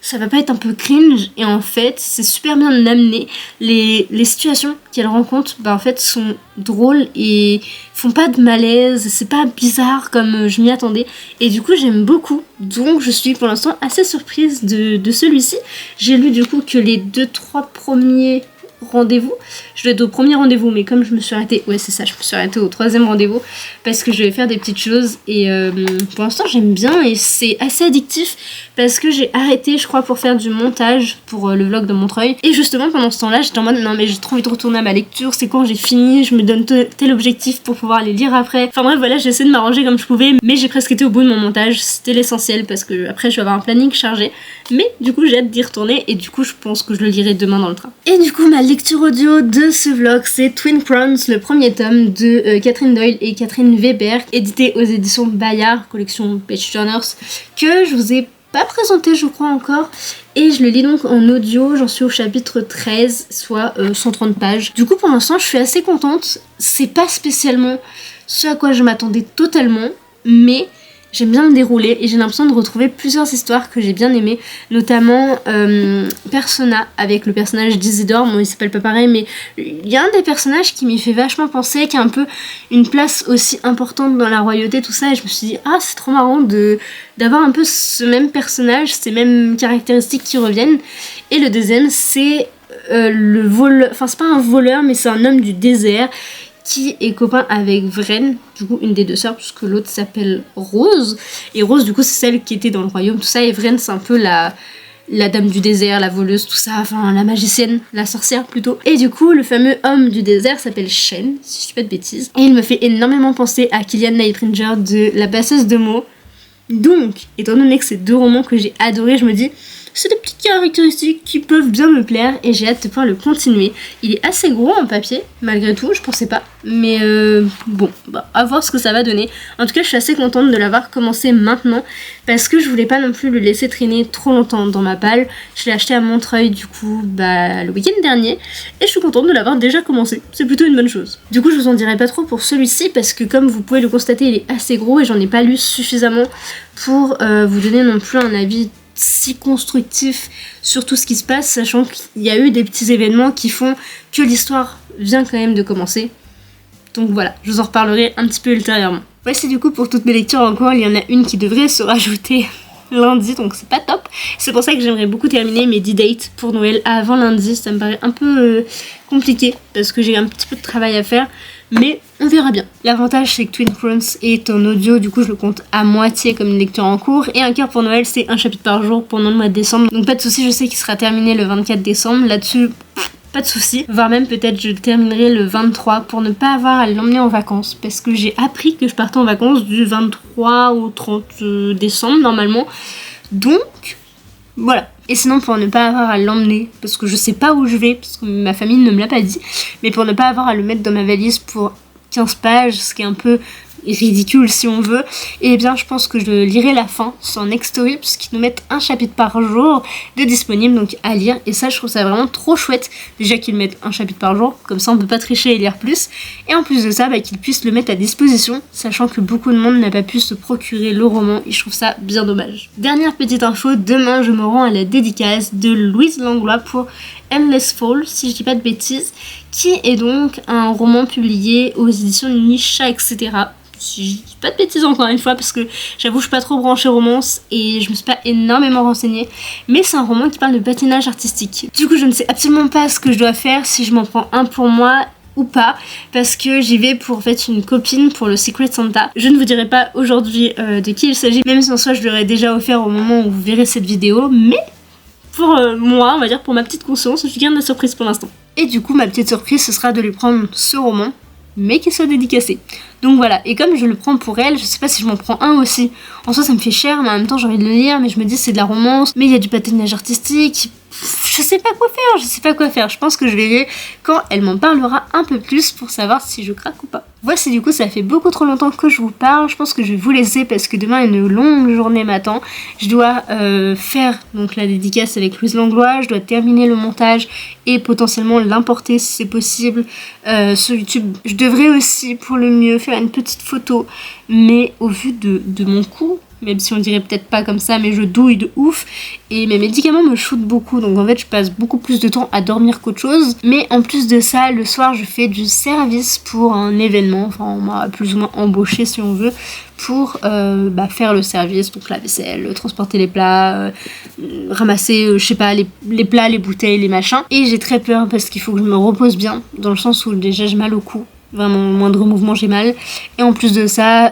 ça va pas être un peu cringe. Et en fait, c'est super bien amené. Les situations qu'elle rencontre, bah en fait, sont drôles et font pas de malaise. C'est pas bizarre comme je m'y attendais. Et du coup, j'aime beaucoup. Donc, je suis pour l'instant assez surprise de celui-ci. J'ai lu du coup que les 2-3 premiers rendez-vous. Je dois être au premier rendez-vous, mais comme je me suis arrêtée, ouais c'est ça, je me suis arrêtée au 3e rendez-vous parce que je vais faire des petites choses et pour l'instant j'aime bien et c'est assez addictif parce que j'ai arrêté je crois pour faire du montage pour le vlog de Montreuil et justement pendant ce temps-là j'étais en mode non mais j'ai trop envie de retourner à ma lecture, c'est quand j'ai fini, je me donne tel objectif pour pouvoir les lire après. Enfin bref voilà, j'ai essayé de m'arranger comme je pouvais mais j'ai presque été au bout de mon montage, c'était l'essentiel parce que après je vais avoir un planning chargé mais du coup j'ai hâte d'y retourner et du coup je pense que je le lirai demain dans le train. Et du coup ma lecture audio de ce vlog c'est Twin Crowns, le premier tome de Catherine Doyle et Catherine Weber, édité aux éditions Bayard, collection Page Turners, que je vous ai pas présenté je crois encore et je le lis donc en audio, j'en suis au chapitre 13 soit 130 pages. Du coup pour l'instant je suis assez contente, c'est pas spécialement ce à quoi je m'attendais totalement mais j'aime bien le dérouler et j'ai l'impression de retrouver plusieurs histoires que j'ai bien aimées, notamment Persona avec le personnage d'Isidore. Bon, il s'appelle pas pareil, mais il y a un des personnages qui m'y fait vachement penser, qui a un peu une place aussi importante dans la royauté, tout ça, et je me suis dit, ah, c'est trop marrant d'avoir un peu ce même personnage, ces mêmes caractéristiques qui reviennent. Et le deuxième, c'est le voleur, enfin, c'est pas un voleur, mais c'est un homme du désert qui est copain avec Vren, du coup une des deux sœurs, puisque l'autre s'appelle Rose. Et Rose, du coup, c'est celle qui était dans le royaume, tout ça. Et Vren, c'est un peu la dame du désert, la voleuse, tout ça. Enfin, la magicienne, la sorcière plutôt. Et du coup, le fameux homme du désert s'appelle Shen, si je dis pas de bêtises. Et il me fait énormément penser à Killian Nightringer de La Passeuse de mots. Donc, étant donné que c'est 2 romans que j'ai adorés, je me dis... c'est des petites caractéristiques qui peuvent bien me plaire et j'ai hâte de pouvoir le continuer. Il est assez gros en papier, malgré tout, je pensais pas. Mais bon, bah, à voir ce que ça va donner. En tout cas, je suis assez contente de l'avoir commencé maintenant parce que je voulais pas non plus le laisser traîner trop longtemps dans ma palle. Je l'ai acheté à Montreuil du coup le week-end dernier et je suis contente de l'avoir déjà commencé. C'est plutôt une bonne chose. Du coup, je vous en dirai pas trop pour celui-ci parce que comme vous pouvez le constater, il est assez gros et j'en ai pas lu suffisamment pour vous donner non plus un avis si constructif sur tout ce qui se passe, sachant qu'il y a eu des petits événements qui font que l'histoire vient quand même de commencer. Donc voilà, je vous en reparlerai un petit peu ultérieurement. Voici du coup pour toutes mes lectures encore, il y en a une qui devrait se rajouter lundi, donc c'est pas top. C'est pour ça que j'aimerais beaucoup terminer mes 10 dates pour Noël avant lundi, ça me paraît un peu compliqué parce que j'ai un petit peu de travail à faire. Mais on verra bien. L'avantage c'est que Twin Crowns est en audio, du coup je le compte à moitié comme une lecture en cours. Et un cœur pour Noël c'est un chapitre par jour pendant le mois de décembre. Donc pas de soucis, je sais qu'il sera terminé le 24 décembre. Là-dessus, pas de soucis. Voire même peut-être je le terminerai le 23 pour ne pas avoir à l'emmener en vacances. Parce que j'ai appris que je partais en vacances du 23 au 30 décembre normalement. Donc... voilà. Et sinon pour ne pas avoir à l'emmener, parce que je sais pas où je vais, parce que ma famille ne me l'a pas dit, mais pour ne pas avoir à le mettre dans ma valise pour 15 pages, ce qui est un peu ridicule si on veut, et bien je pense que je lirai la fin sans Next Story, puisqu'ils nous mettent un chapitre par jour de disponible, donc à lire, et ça je trouve ça vraiment trop chouette, déjà qu'ils mettent un chapitre par jour, comme ça on peut pas tricher et lire plus, et en plus de ça, qu'ils puissent le mettre à disposition, sachant que beaucoup de monde n'a pas pu se procurer le roman, et je trouve ça bien dommage. Dernière petite info, demain je me rends à la dédicace de Louise Langlois pour Endless Fall, si je dis pas de bêtises, qui est donc un roman publié aux éditions Nisha, etc., si je dis pas de bêtises encore une fois parce que j'avoue je suis pas trop branchée romance et je me suis pas énormément renseignée, mais c'est un roman qui parle de patinage artistique. Du coup je ne sais absolument pas ce que je dois faire, si je m'en prends un pour moi ou pas, parce que j'y vais pour en fait une copine pour le Secret Santa. Je ne vous dirai pas aujourd'hui de qui il s'agit, même si en soi je l'aurais déjà offert au moment où vous verrez cette vidéo, mais pour moi, on va dire pour ma petite conscience, je garde la surprise pour l'instant. Et du coup ma petite surprise ce sera de lui prendre ce roman mais qui soit dédicacé. Donc voilà, et comme je le prends pour elle, je sais pas si je m'en prends un aussi. En soi ça me fait cher, mais en même temps j'ai envie de le lire, mais je me dis c'est de la romance, mais il y a du patinage artistique. Je sais pas quoi faire, je pense que je verrai quand elle m'en parlera un peu plus pour savoir si je craque ou pas. Voici, du coup ça fait beaucoup trop longtemps que je vous parle, je pense que je vais vous laisser parce que demain une longue journée m'attend. Je dois faire donc la dédicace avec Louise Langlois, je dois terminer le montage et potentiellement l'importer si c'est possible sur YouTube. Je devrais aussi pour le mieux faire une petite photo, mais au vu de mon cou, même si on dirait peut-être pas comme ça, mais je douille de ouf et mes médicaments me shootent beaucoup, donc en fait je passe beaucoup plus de temps à dormir qu'autre chose. Mais en plus de ça, le soir je fais du service pour un événement, enfin on m'a plus ou moins embauché si on veut pour faire le service, donc la vaisselle, transporter les plats, ramasser je sais pas les plats, les bouteilles, les machins. Et j'ai très peur parce qu'il faut que je me repose bien, dans le sens où déjà j'ai mal au cou. Vraiment, moindre mouvement j'ai mal. Et en plus de ça,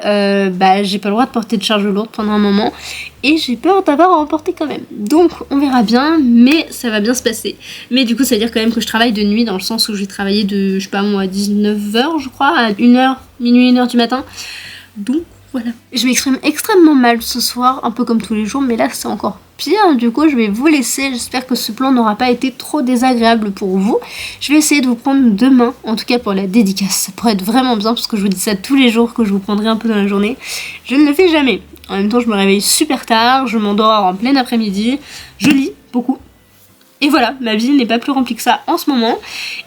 j'ai pas le droit de porter de charge lourde pendant un moment. Et j'ai peur d'avoir à en porter quand même. Donc on verra bien, mais ça va bien se passer. Mais du coup ça veut dire quand même que je travaille de nuit, dans le sens où je vais travailler de, je sais pas moi, 19h je crois, à 1h, minuit, 1h du matin. Donc voilà. Je m'exprime extrêmement mal ce soir, un peu comme tous les jours, mais là c'est encore pire. Du coup je vais vous laisser, j'espère que ce plan n'aura pas été trop désagréable pour vous. Je vais essayer de vous prendre demain, en tout cas pour la dédicace. Ça pourrait être vraiment bien, parce que je vous dis ça tous les jours, que je vous prendrai un peu dans la journée. Je ne le fais jamais. En même temps je me réveille super tard, je m'endors en plein après-midi, je lis beaucoup. Et voilà, ma vie n'est pas plus remplie que ça en ce moment.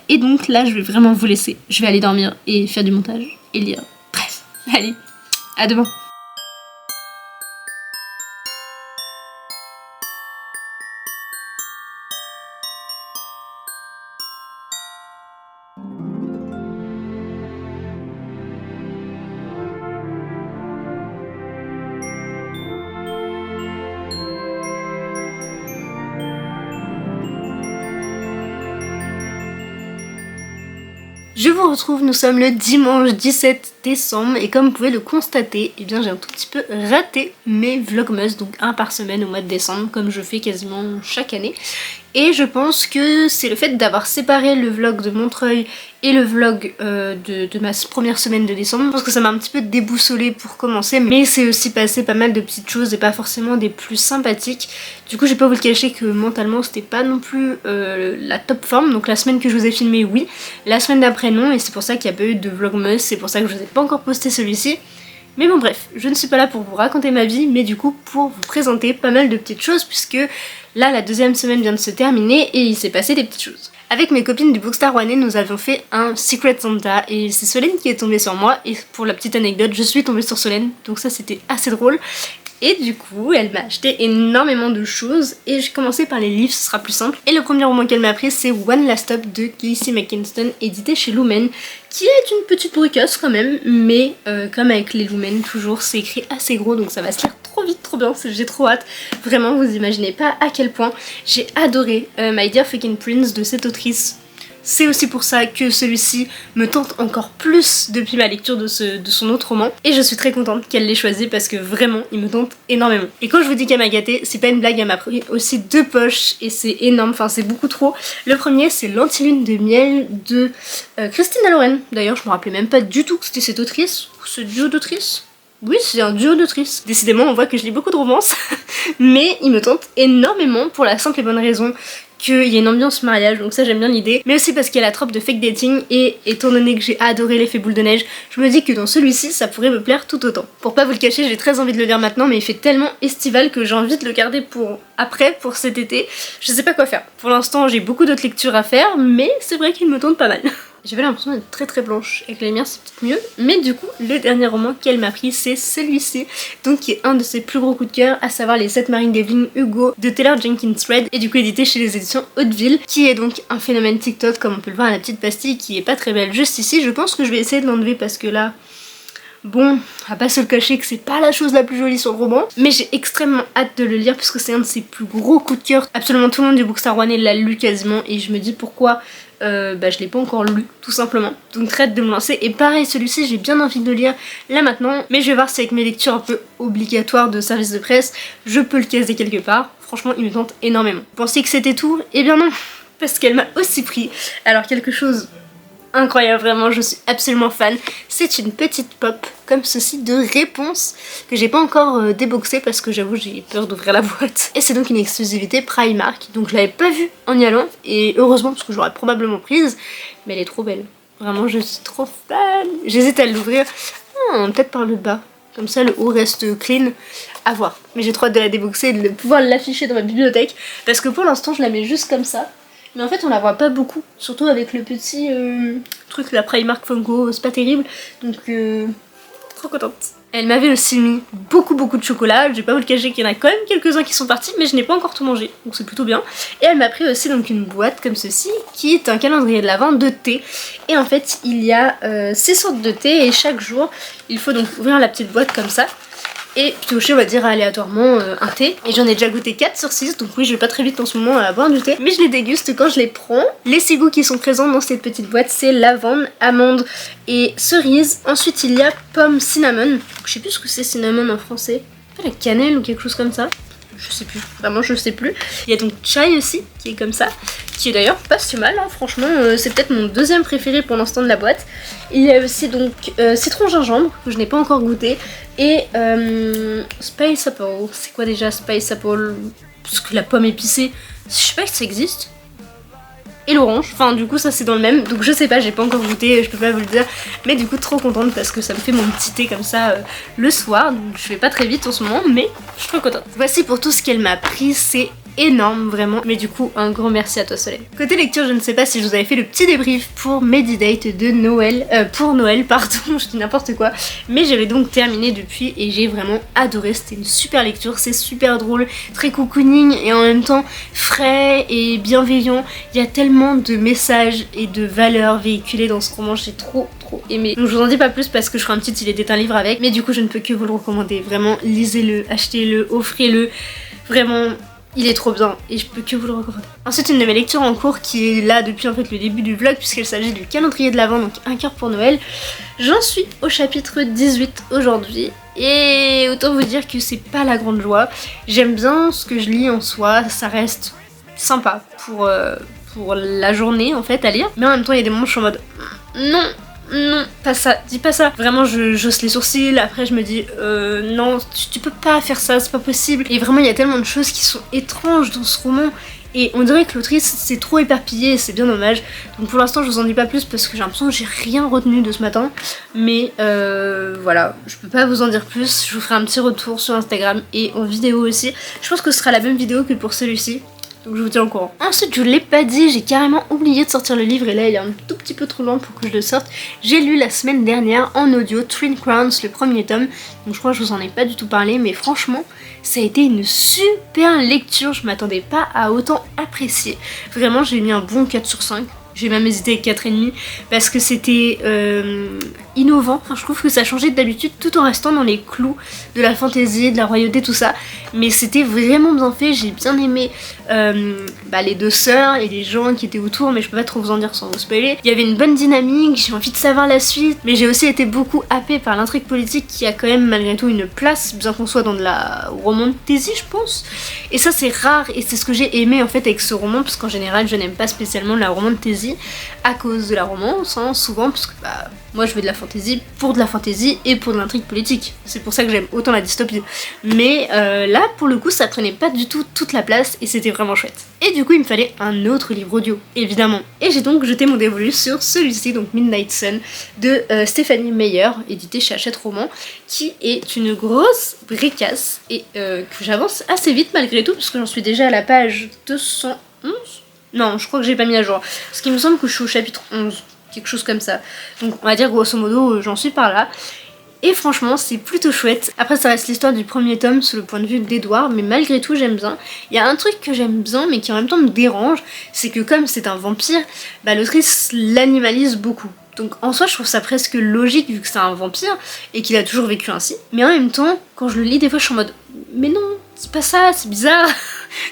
Et donc là je vais vraiment vous laisser. Je vais aller dormir et faire du montage et lire. Bref, allez, à demain. Je vous retrouve, nous sommes le dimanche 17 décembre et comme vous pouvez le constater, eh bien j'ai un tout petit peu raté mes vlogmas, donc un par semaine au mois de décembre, comme je fais quasiment chaque année. Et je pense que c'est le fait d'avoir séparé le vlog de Montreuil et le vlog de ma première semaine de décembre. Je pense que ça m'a un petit peu déboussolée pour commencer, mais c'est aussi passé pas mal de petites choses et pas forcément des plus sympathiques. Du coup je vais pas vous le cacher que mentalement c'était pas non plus la top forme. Donc la semaine que je vous ai filmé, oui, la semaine d'après non, et c'est pour ça qu'il n'y a pas eu de vlogmas, c'est pour ça que je vous ai pas encore posté celui-ci. Mais bon bref, je ne suis pas là pour vous raconter ma vie, mais du coup pour vous présenter pas mal de petites choses, puisque là la deuxième semaine vient de se terminer et il s'est passé des petites choses. Avec mes copines du Bookstar Rouennais, nous avions fait un Secret Santa et c'est Solène qui est tombée sur moi, et pour la petite anecdote, je suis tombée sur Solène, donc ça c'était assez drôle. Et du coup, elle m'a acheté énormément de choses et j'ai commencé par les livres, ce sera plus simple. Et le premier roman qu'elle m'a pris, c'est One Last Stop de Casey McKinston, édité chez Lumen, qui est une petite bricasse quand même, mais comme avec les Lumen, toujours, c'est écrit assez gros, donc ça va se lire trop vite, trop bien, j'ai trop hâte. Vraiment, vous imaginez pas à quel point j'ai adoré My Dear Fucking Prince de cette autrice. C'est aussi pour ça que celui-ci me tente encore plus depuis ma lecture de son autre roman. Et je suis très contente qu'elle l'ait choisi parce que vraiment, il me tente énormément. Et quand je vous dis qu'elle m'a gâtée, c'est pas une blague, elle m'a pris aussi 2 poches et c'est énorme, enfin c'est beaucoup trop. Le premier, c'est L'Antilune de miel de Christina Loren. D'ailleurs, je me rappelais même pas du tout que c'était cette autrice, ou ce duo d'autrices. Oui, c'est un duo d'autrices. Décidément, on voit que je lis beaucoup de romances, mais il me tente énormément pour la simple et bonne raison qu'il y a une ambiance mariage, donc ça j'aime bien l'idée, mais aussi parce qu'il y a la trope de fake dating, et étant donné que j'ai adoré l'effet boule de neige, je me dis que dans celui-ci ça pourrait me plaire tout autant. Pour pas vous le cacher, j'ai très envie de le lire maintenant, mais il fait tellement estival que j'ai envie de le garder pour après, pour cet été. Je sais pas quoi faire. Pour l'instant j'ai beaucoup d'autres lectures à faire, mais c'est vrai qu'il me tente pas mal. J'avais l'impression d'être très très blanche, avec la lumière c'est peut-être mieux, mais du coup le dernier roman qu'elle m'a pris c'est celui-ci, donc qui est un de ses plus gros coups de cœur, à savoir Les 7 marines d'Evelyn Hugo de Taylor Jenkins Reid, et du coup édité chez les éditions Hauteville, qui est donc un phénomène TikTok comme on peut le voir à la petite pastille qui est pas très belle juste ici. Je pense que je vais essayer de l'enlever parce que là, bon, à pas se le cacher que c'est pas la chose la plus jolie sur le roman, mais j'ai extrêmement hâte de le lire puisque c'est un de ses plus gros coups de cœur. Absolument tout le monde du Bookstar Rouennais l'a lu quasiment, et je me dis pourquoi je l'ai pas encore lu, tout simplement. Donc très hâte de me lancer. Et pareil, celui-ci j'ai bien envie de le lire là maintenant, mais je vais voir si avec mes lectures un peu obligatoires de service de presse, je peux le caser quelque part. Franchement, il me tente énormément. Vous pensiez que c'était tout? Eh bien non, parce qu'elle m'a aussi pris, alors quelque chose incroyable, vraiment, je suis absolument fan. C'est une petite pop comme ceci de Réponse que j'ai pas encore déboxé parce que j'avoue j'ai peur d'ouvrir la boîte. Et c'est donc une exclusivité Primark, donc je l'avais pas vue en y allant et heureusement parce que j'aurais probablement prise, mais elle est trop belle. Vraiment je suis trop fan. J'hésite à l'ouvrir, peut-être par le bas, comme ça le haut reste clean, à voir. Mais j'ai trop hâte de la déboxer et de pouvoir l'afficher dans ma bibliothèque parce que pour l'instant je la mets juste comme ça. Mais en fait on la voit pas beaucoup, surtout avec le petit truc la Primark Funko, c'est pas terrible, donc trop contente. Elle m'avait aussi mis beaucoup de chocolat, je vais pas vous le cacher qu'il y en a quand même quelques-uns qui sont partis, mais je n'ai pas encore tout mangé, donc c'est plutôt bien. Et elle m'a pris aussi donc une boîte comme ceci, qui est un calendrier de l'Avent de thé. Et en fait il y a 6 sortes de thé et chaque jour il faut donc ouvrir la petite boîte comme ça et piocher on va dire aléatoirement un thé. Et j'en ai déjà goûté 4 sur 6, donc oui je vais pas très vite en ce moment à boire du thé, mais je les déguste quand je les prends. Les 6 goûts qui sont présents dans cette petite boîte c'est lavande, amande et cerise. Ensuite il y a pomme cinnamon, je sais plus ce que c'est cinnamon en français, pas la cannelle ou quelque chose comme ça, je sais plus, vraiment je sais plus. Il y a donc chai aussi qui est comme ça, qui est d'ailleurs pas si mal, hein, franchement c'est peut-être mon deuxième préféré pour l'instant de la boîte. Il y a aussi donc citron gingembre que je n'ai pas encore goûté et spice apple. C'est quoi déjà spice apple? Parce que la pomme épicée, je sais pas si ça existe. Et l'orange, enfin du coup ça c'est dans le même, donc je sais pas, j'ai pas encore goûté, je peux pas vous le dire, mais du coup trop contente parce que ça me fait mon petit thé comme ça le soir, donc je fais pas très vite en ce moment, mais je suis trop contente. Voici pour tout ce qu'elle m'a pris, c'est énorme vraiment, mais du coup un grand merci à toi Soleil. Côté lecture, je ne sais pas si je vous avais fait le petit débrief pour Medidate de Noël, pour Noël pardon, je dis n'importe quoi, mais j'avais donc terminé depuis et j'ai vraiment adoré, c'était une super lecture, c'est super drôle, très cocooning et en même temps frais et bienveillant. Il y a tellement de messages et de valeurs véhiculées dans ce roman, j'ai trop aimé. Donc je vous en dis pas plus parce que je ferai un petit il était un livre avec, mais du coup je ne peux que vous le recommander, vraiment lisez-le, achetez-le, offrez-le, vraiment il est trop bien et je peux que vous le recommander. Ensuite une de mes lectures en cours qui est là depuis en fait le début du vlog puisqu'il s'agit du calendrier de l'Avent, donc un cœur pour Noël. J'en suis au chapitre 18 aujourd'hui et autant vous dire que c'est pas la grande joie. J'aime bien ce que je lis en soi, ça reste sympa pour la journée en fait à lire, mais en même temps il y a des moments où je suis en mode non, pas ça, dis pas ça. Vraiment je hausse les sourcils, après je me dis non, tu peux pas faire ça, c'est pas possible. Et vraiment il y a tellement de choses qui sont étranges dans ce roman et on dirait que l'autrice s'est trop éparpillée et c'est bien dommage. Donc pour l'instant je vous en dis pas plus parce que j'ai l'impression que j'ai rien retenu de ce matin. Mais voilà, je peux pas vous en dire plus, je vous ferai un petit retour sur Instagram et en vidéo aussi. Je pense que ce sera la même vidéo que pour celui-ci. Donc je vous tiens au courant. Ensuite je l'ai pas dit, j'ai carrément oublié de sortir le livre et là il est un tout petit peu trop loin pour que je le sorte. J'ai lu la semaine dernière en audio Twin Crowns, le premier tome. Donc je crois que je vous en ai pas du tout parlé mais franchement ça a été une super lecture, je m'attendais pas à autant apprécier. Vraiment j'ai mis un bon 4 sur 5. J'ai même hésité avec 4,5 parce que c'était innovant, enfin, je trouve que ça changeait d'habitude tout en restant dans les clous de la fantaisie, de la royauté, tout ça. Mais c'était vraiment bien fait, j'ai bien aimé les deux sœurs et les gens qui étaient autour, mais je peux pas trop vous en dire sans vous spoiler. Il y avait une bonne dynamique, j'ai envie de savoir la suite, mais j'ai aussi été beaucoup happée par l'intrigue politique qui a quand même malgré tout une place, bien qu'on soit dans de la romantasy je pense. Et ça c'est rare et c'est ce que j'ai aimé en fait avec ce roman, parce qu'en général je n'aime pas spécialement la romantasy à cause de la romance, hein, souvent parce que moi je veux de la fantaisie pour de la fantaisie et pour de l'intrigue politique. C'est pour ça que j'aime autant la dystopie. Mais là pour le coup ça prenait pas du tout toute la place et c'était vraiment chouette. Et du coup il me fallait un autre livre audio, évidemment. Et j'ai donc jeté mon dévolu sur celui-ci, donc Midnight Sun de Stéphanie Meyer, édité chez Hachette Roman, qui est une grosse bricasse et que j'avance assez vite malgré tout, parce que j'en suis déjà à la page 211. Non, je crois que j'ai pas mis à jour. Parce qu'il me semble que je suis au chapitre 11, quelque chose comme ça. Donc on va dire grosso modo, j'en suis par là. Et franchement, c'est plutôt chouette. Après, ça reste l'histoire du premier tome sous le point de vue d'Edward, mais malgré tout, j'aime bien. Il y a un truc que j'aime bien, mais qui en même temps me dérange, c'est que comme c'est un vampire, l'autrice l'animalise beaucoup. Donc en soi, je trouve ça presque logique vu que c'est un vampire et qu'il a toujours vécu ainsi. Mais en même temps, quand je le lis, des fois, je suis en mode mais non, c'est pas ça, c'est bizarre.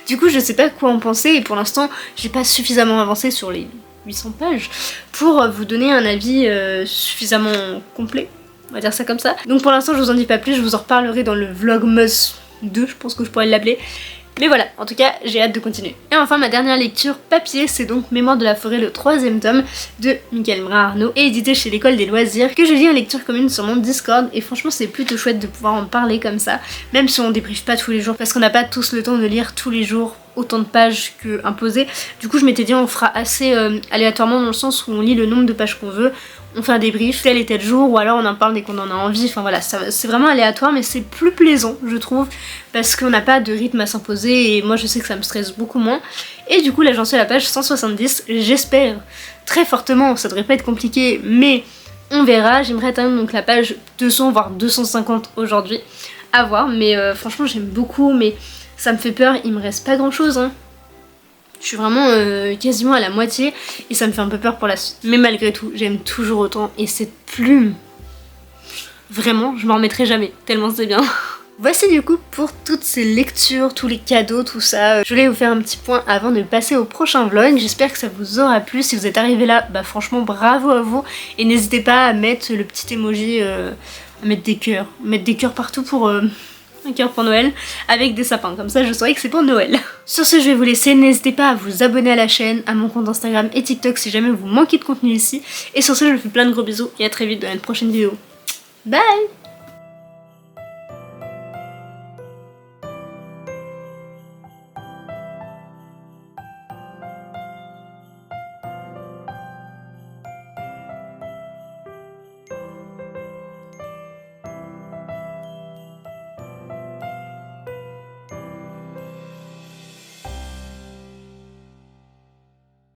Du coup, je sais pas quoi en penser et pour l'instant, j'ai pas suffisamment avancé sur les 800 pages pour vous donner un avis suffisamment complet. On va dire ça comme ça. Donc pour l'instant je vous en dis pas plus, je vous en reparlerai dans le Vlogmas 2, je pense que je pourrais l'appeler. Mais voilà, en tout cas, j'ai hâte de continuer. Et enfin, ma dernière lecture papier, c'est donc Mémoire de la forêt, le 3e tome de Michael Brun-Arnaud, et édité chez l'École des loisirs, que je lis en lecture commune sur mon Discord, et franchement, c'est plutôt chouette de pouvoir en parler comme ça, même si on débriefe pas tous les jours, parce qu'on n'a pas tous le temps de lire tous les jours autant de pages que imposé. Du coup, je m'étais dit, on fera assez aléatoirement dans le sens où on lit le nombre de pages qu'on veut, on fait un débrief tel et tel jour, ou alors on en parle dès qu'on en a envie, enfin voilà, c'est vraiment aléatoire, mais c'est plus plaisant, je trouve, parce qu'on n'a pas de rythme à s'imposer, et moi je sais que ça me stresse beaucoup moins. Et du coup, là j'en suis à la page 170, j'espère très fortement, ça devrait pas être compliqué, mais on verra, j'aimerais atteindre donc la page 200, voire 250 aujourd'hui, à voir, mais franchement j'aime beaucoup, mais ça me fait peur, il me reste pas grand chose, hein. Je suis vraiment quasiment à la moitié et ça me fait un peu peur pour la suite. Mais malgré tout, j'aime toujours autant et cette plume, vraiment, je m'en remettrai jamais, tellement c'est bien. Voici du coup pour toutes ces lectures, tous les cadeaux, tout ça. Je voulais vous faire un petit point avant de passer au prochain vlog. J'espère que ça vous aura plu. Si vous êtes arrivé là, bah franchement bravo à vous. Et n'hésitez pas à mettre le petit emoji, à mettre des cœurs partout pour... un cœur pour Noël avec des sapins, comme ça je saurai que c'est pour Noël. Sur ce, je vais vous laisser, n'hésitez pas à vous abonner à la chaîne, à mon compte Instagram et TikTok si jamais vous manquez de contenu ici. Et sur ce, je vous fais plein de gros bisous et à très vite dans une prochaine vidéo. Bye!